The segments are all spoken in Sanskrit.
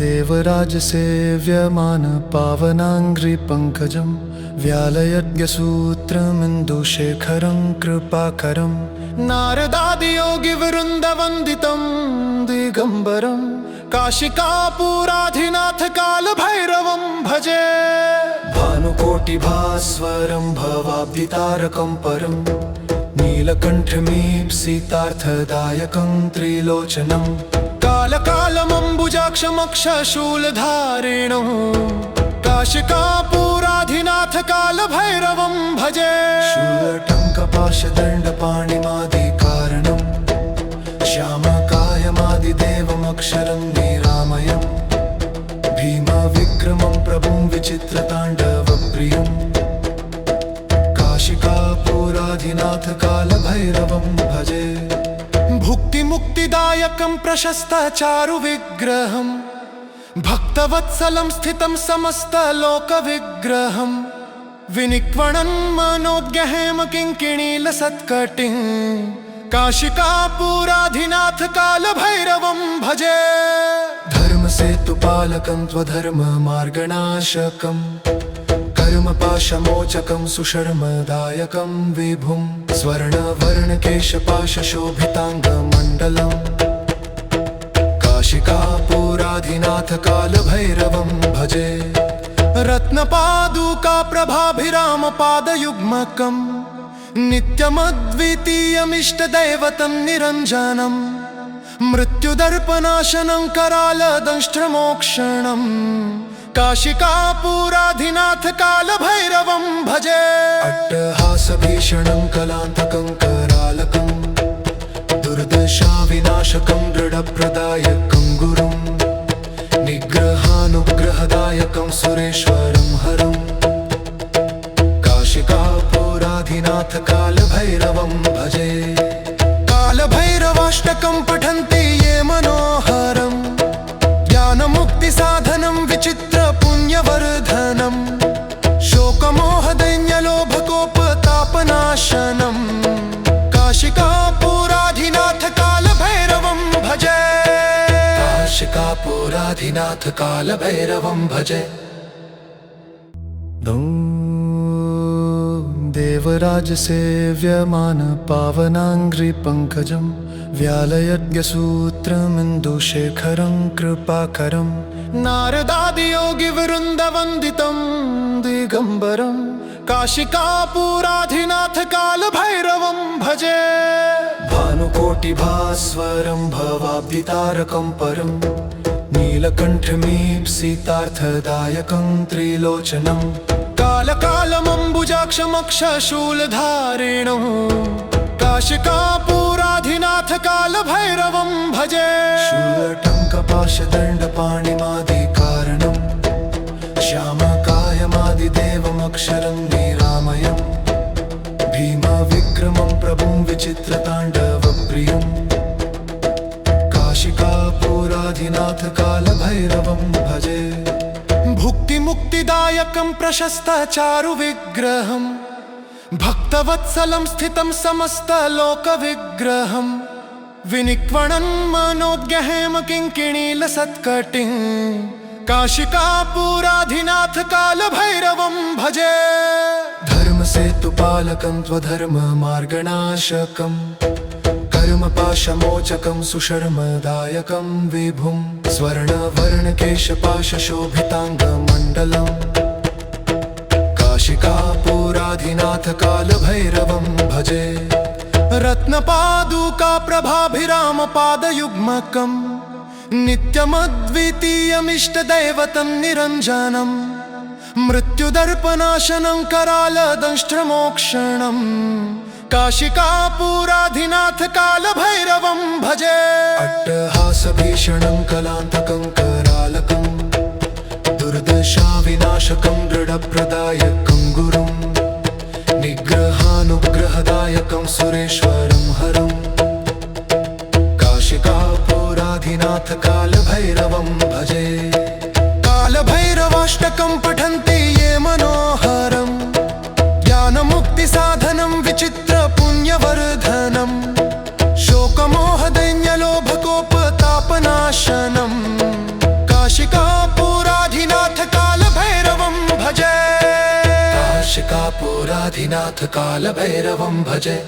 देवराजसेव्यमान पावनाङ्घ्रिपङ्कजं व्यालयज्ञसूत्रमिन्दुशेखरं कृपाकरं नारदादियोगिवृन्दवन्दितं दिगम्बरं काशिकापुराधिनाथ कालभैरवं भजे। भानुकोटिभास्वरं भवाब्धितारकं परं नीलकण्ठमीप्सितार्थदायकं त्रिलोचनं कालकालमम्बुजाक्षमक्षशूलधारिणं काशिकापुराधिनाथ कालभैरवं भजे। शूलटङ्कपाशदण्डपाणिमादिकारणं श्यामकायमादिदेवमक्षरं निरामयं भीमविक्रमं प्रभुं विचित्रताण्डवप्रियं काशिकापुराधिनाथ कालभैरवं भजे। भुक्तिमुक्तिदायकं प्रशस्तचारुविग्रहं भक्तवत्सलं स्थितं समस्तलोकविग्रहं विनिक्वणन् मनोज्ञहेमकिङ्किणीलसत्कटिं काशिकापुराधिनाथ कालभैरवं भजे। धर्मसेतुपालकं त्वधर्ममार्गनाशकं कर्मपाशमोचकं सुशर्मदायकं विभुं स्वर्णवर्णकेशपाशशोभिताङ्गमण्डलं काशिकापुराधिनाथ कालभैरवं भजे। रत्नपादुकाप्रभाभिरामपादयुग्मकं नित्यमद्वितीयमिष्टदैवतं निरञ्जनं मृत्युदर्पनाशनं करालदंष्ट्रमोक्षणं काशिकापुराधिनाथ कालभैरवं भजे। अट्टहासभीषणं कलान्तकं करालकं दुर्दशाविनाशकं दृढप्रदायकं गुरुं निग्रहानुग्रहदायकं सुरेश्वरं हरं काशिकापुराधिनाथ कालभैरवं भजे। कालभैरवाष्टकं पठन्ति ये मनोहरं ज्ञानमुक्तिसाधनं विचित्रपुण्यवर्धनं शोकमोहदैन्यलोभकोपतापनाशनं काशिकापुराधिनाथ कालभैरवं भजे। काशिकापुराधिनाथ कालभैरवं भजे। देवराजसेव्यमान पावनाङ्घ्रिपङ्कजं व्यालयज्ञसूत्रमिन्दुशेखरं कृपाकरं नारदादियोगिवृन्दवन्दितं दिगम्बरं काशिकापुराधिनाथ कालभैरवं भजे। भानुकोटिभास्वरं भवाब्धितारकं परं नीलकण्ठमीप्सितार्थदायकं त्रिलोचनं कालकालमम्बुजाक्षमक्षशूलधारिणं काशिकापुराधिनाथ कालभैरवं भजे। शूलटङ्कपाशदण्डपाणिमादिकारणं श्यामकायमादिदेवमक्षरं निरामयं भीमविक्रमं प्रभुं विचित्रताण्डवप्रियं काशिकापुराधिनाथ कालभैरवं भजे। भुक्तिमुक्तिदायकं प्रशस्तचारुविग्रहं भक्तवत्सलं स्थितं समस्तलोकविग्रहं विनिक्वणन् मनोज्ञहेमकिङ्किणीलसत्कटिं काशिकापुराधिनाथ कालभैरवं भजे। धर्मसेतुपालकं त्वधर्ममार्गनाशकं कर्मपाशमोचकं सुशर्मदायकं विभुं स्वर्णवर्णकेशपाशशोभिताङ्गमण्डलं काशिकापुराधिनाथ कालभैरवं भजे। रत्नपादुकाप्रभाभिरामपादयुग्मकं नित्यमद्वितीयमिष्टदैवतं निरञ्जनं मृत्युदर्पनाशनं करालदंष्ट्रमोक्षणं काशिकापुराधिनाथ कालभैरवं भजे। अट्टहासभीषणं कलान्तकं करालकं दुर्दशाविनाशकं दृढप्रदायकं गुरुं निग्रहानुग्रहदायकं सुरेश्वरं हरं काशिकापुराधिनाथ कालभैरवं भजे। कालभैरवाष्टकं पठन्ति ये मनोहरं ज्ञानमुक्तिसाधनं विचित्रपुण्यवर्धनं शोकमोहदैन्यलोभकोपतापनाशनं त्रिपुराधिनाथ कालभैरवं भजे।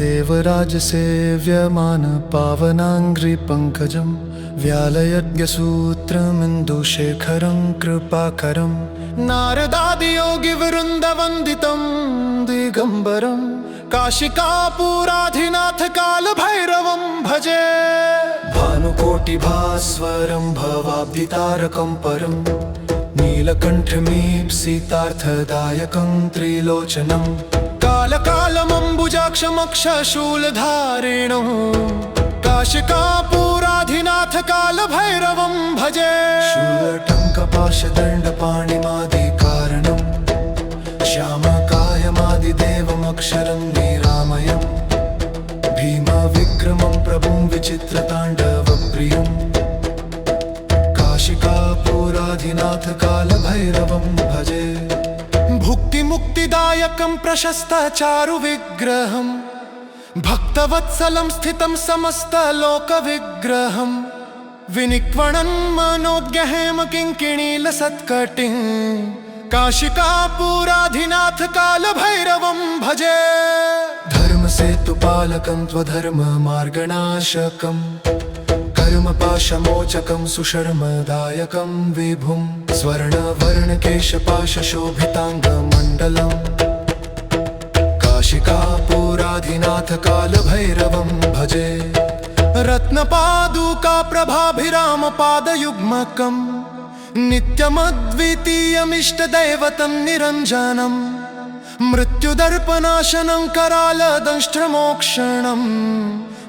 देवराजसेव्यमान पावनाङ्घ्रिपङ्कजं व्यालयज्ञसूत्रमिन्दुशेखरं कृपाकरं नारदादियोगिवृन्दवन्दितं दिगम्बरं काशिकापुराधिनाथ कालभैरवं भजे। भानुकोटिभास्वरं भवाब्धितारकं परं नीलकण्ठमीप्सितार्थदायकं त्रिलोचनं कालकालमम्बुजाक्षमक्षशूलधारिणो काशिकापुराधिनाथ कालभैरवं भजे। शूलटङ्कपाशदण्डपाणिमादिकारणं श्यामकायमादिदेवमक्षरं निरामयं भीमविक्रमं प्रभुं विचित्रताण्डवप्रियं काशिकापुराधिनाथ कालभैरवं भजे। भुक्तिमुक्तिदायकं प्रशस्तचारुविग्रहं भक्तवत्सलं स्थितं समस्तलोकविग्रहं विनिक्वणं मनोज्ञहेमकिङ्किणीलसत्कटिं काशिकापुराधिनाथ कालभैरवं भजे। धर्मसेतुपालकं त्वधर्ममार्गनाशकं कर्मपाशमोचकं सुशर्मदायकं विभुं स्वर्णवर्णकेशपाशशोभिताङ्गमण्डलं काशिकापुराधिनाथ कालभैरवं भजे। रत्नपादुकाप्रभाभिरामपादयुग्मकं नित्यमद्वितीयमिष्टदैवतं निरञ्जनं मृत्युदर्पनाशनं करालदंष्ट्रमोक्षणं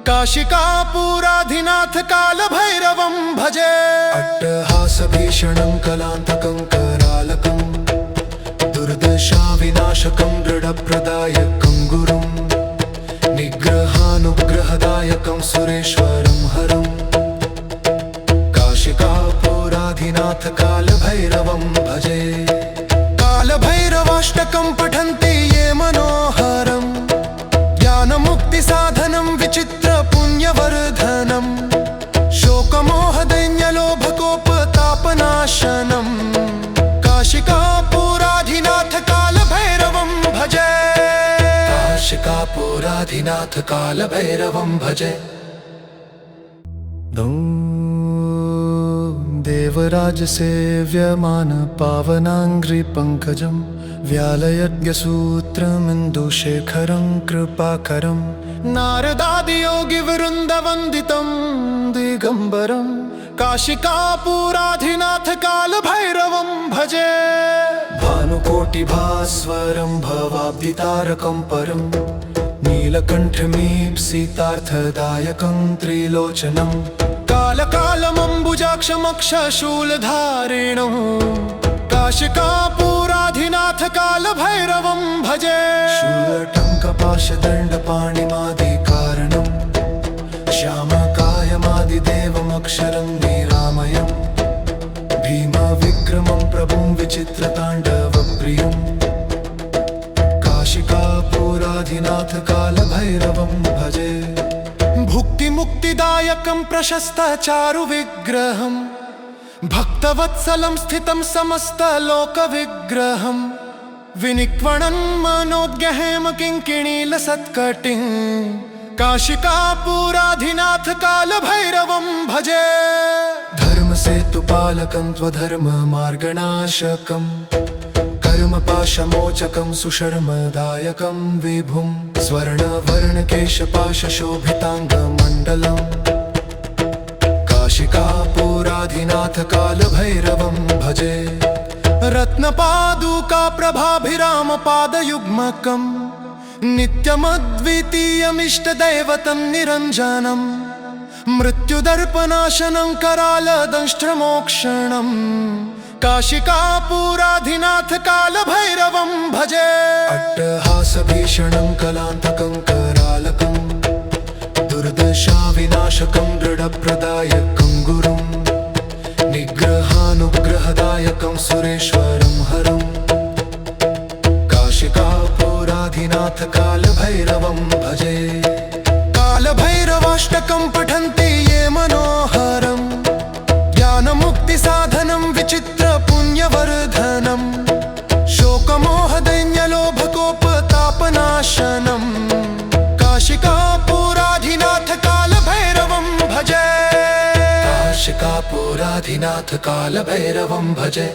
काशिकापुराधिनाथ कालभैरवं भजे। अट्टहासभीषणं कलान्तकं करालकं दुर्दशाविनाशकं दृढप्रदायकं गुरुं निग्रहानुग्रहदायकं सुरेश्वरं हरं काशिकापुराधिनाथ कालभैरवं भजे। कालभैरवाष्टकं पठन्ति ये मनोहरं ज्ञानमुक्तिसाधनं विचित्रपुण्यवर्धनं शोकमोहदैन्यलोभकोपतापनाशनं काशिकापुराधिनाथ कालभैरवं भजे। काशिकापुराधिनाथ कालभैरवं भजे। देवराजसेव्यमान पावनाङ्घ्रिपङ्कजं व्यालयज्ञसूत्रमिन्दुशेखरं कृपाकरं नारदादियोगिवृन्दवन्दितं दिगम्बरं काशिकापुराधिनाथ कालभैरवं भजे। भानुकोटिभास्वरं भवाब्धितारकं परं नीलकण्ठमीप्सितार्थदायकं त्रिलोचनं कालकालमम्बुजाक्षमक्षशूलधारिणो काशिकापुराधिनाथ कालभैरवं भजे। शूलटङ्कपाशदण्डपाणिमादिकारणं श्यामकायमादिदेवमक्षरं निरामयं भीमविक्रमं प्रभुं विचित्रताण्डवप्रियं काशिकापुराधिनाथ कालभैरवं भजे। भुक्तिमुक्तिदायकं प्रशस्तचारुविग्रहं भक्तवत्सलं स्थितं समस्तलोकविग्रहं विनिक्वणं मनोज्ञहेमकिङ्किणीलसत्कटिं काशिकापुराधिनाथ कालभैरवं भजे। धर्मसेतुपालकं त्वधर्ममार्गनाशकं कर्मपाशमोचकं सुशर्मदायकं विभुं स्वर्णवर्णकेशपाशशोभिताङ्गमण्डलं काशिकापुराधिनाथ कालभैरवं भजे। रत्नपादुकाप्रभाभिरामपादयुग्मकं नित्यमद्वितीयमिष्टदैवतं निरञ्जनं मृत्युदर्पनाशनं करालदंष्ट्रमोक्षणं काशिकापुराधिनाथ कालभैरवं भजे। अट्टहासभीषणं कलान्तकं करालकं दुर्दशाविनाशकं दृढप्रदायकं गुरुं निग्रहानुग्रहदायकं सुरेश्वरं हरं काशिकापुराधिनाथ कालभैरवं भजे। कालभैरवाष्टकं पठन्ति ये मनोहरं ज्ञानमुक्तिसाधनं विचित्रपुण्य पुण्यवर्धनम् शोकमोहदैन्यलोभकोपतापनाशनम् काशिकापुराधिनाथ कालभैरवं भजे काशिकापुराधिनाथ कालभैरवं भजे।